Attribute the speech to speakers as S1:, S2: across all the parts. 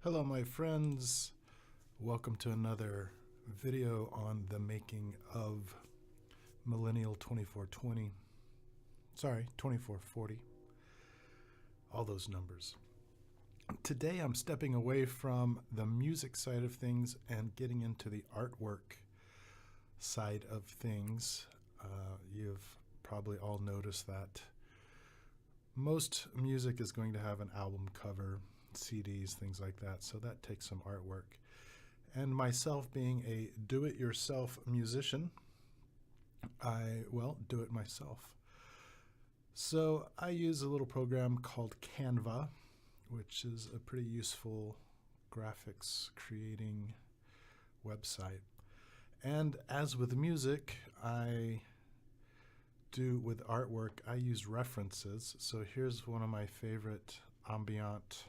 S1: Hello my friends, welcome to another video on the making of Millennial 2440, all those numbers. Today I'm stepping away from the music side of things and getting into the artwork side of things. You've probably all noticed that most music is going to have an album cover, CDs, things like that, so that takes some artwork. And myself being a do-it-yourself musician, I do it myself. So I use a little program called Canva, which is a pretty useful graphics creating website. And as with music, I do with artwork, I use references. So here's one of my favorite ambient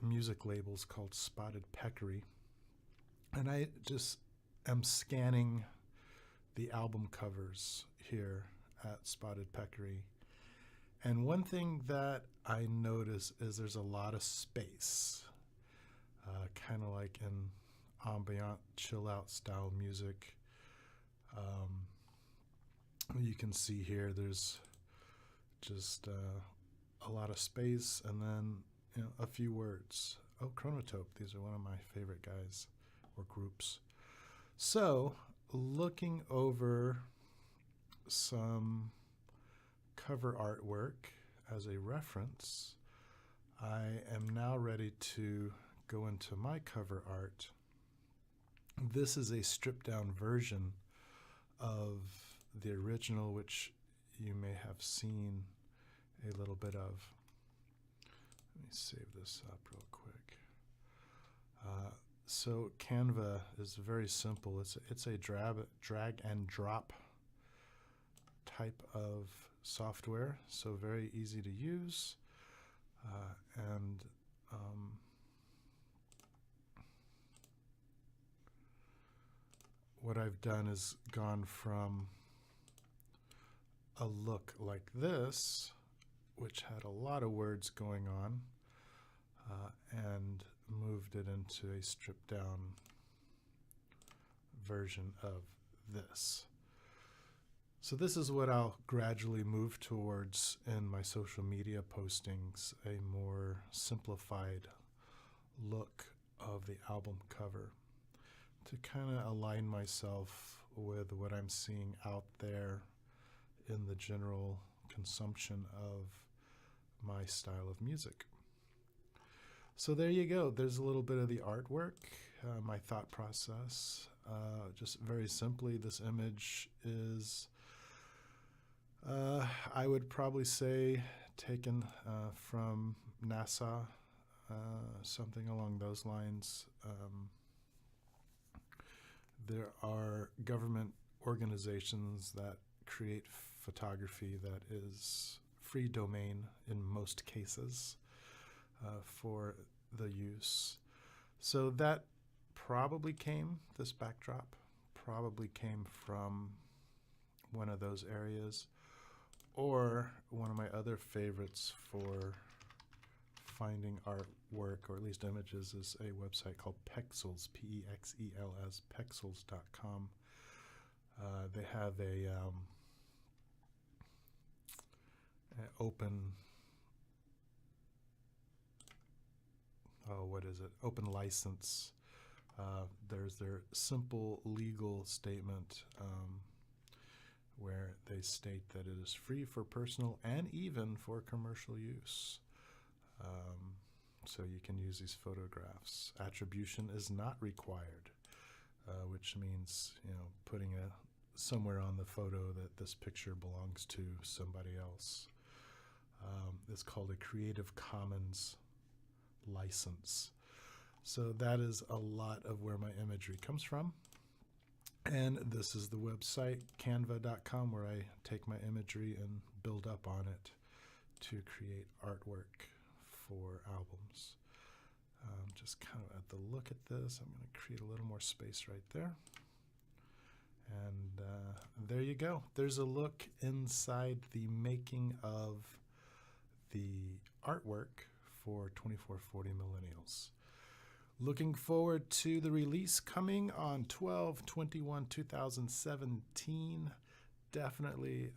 S1: music labels called Spotted Peccary, and I just am scanning the album covers here at Spotted Peccary, and one thing that I notice is there's a lot of space, kind of like in ambient chill out style music. You can see here there's just a lot of space and then a few words. Oh, Chronotope, these are one of my favorite guys or groups. So looking over some cover artwork as a reference, I am now ready to go into my cover art. This is a stripped down version of the original, which you may have seen a little bit of. Let me save this up real quick. So Canva is very simple. It's a drag and drop type of software, so very easy to use. And what I've done is gone from a look like this, which had a lot of words going on, and moved it into a stripped down version of this. So this is what I'll gradually move towards in my social media postings, a more simplified look of the album cover to kind of align myself with what I'm seeing out there in the general consumption of my style of music. So there you go. There's a little bit of the artwork, my thought process. Just very simply, this image is, I would probably say, taken from NASA, something along those lines. There are government organizations that create photography that is free domain in most cases for the use. So that probably this backdrop probably came from one of those areas, or one of my other favorites for finding artwork, or at least images, is a website called Pexels, P-E-X-E-L-S, Pexels.com. They have a open license. There's their simple legal statement where they state that it is free for personal and even for commercial use. So you can use these photographs. Attribution is not required, which means putting somewhere on the photo that this picture belongs to somebody else. It's called a Creative Commons license. So that is a lot of where my imagery comes from. And this is the website, canva.com, where I take my imagery and build up on it to create artwork for albums. Just kind of at the look at this, I'm going to create a little more space right there. And there you go. There's a look inside the making of the artwork for 2440 Millennials. Looking forward to the release coming on 12/21/2017. Definitely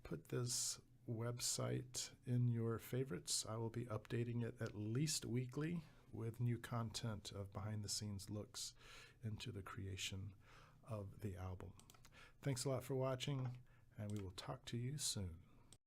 S1: put this website in your favorites. I will be updating it at least weekly with new content of behind-the-scenes looks into the creation of the album. Thanks a lot for watching, and we will talk to you soon.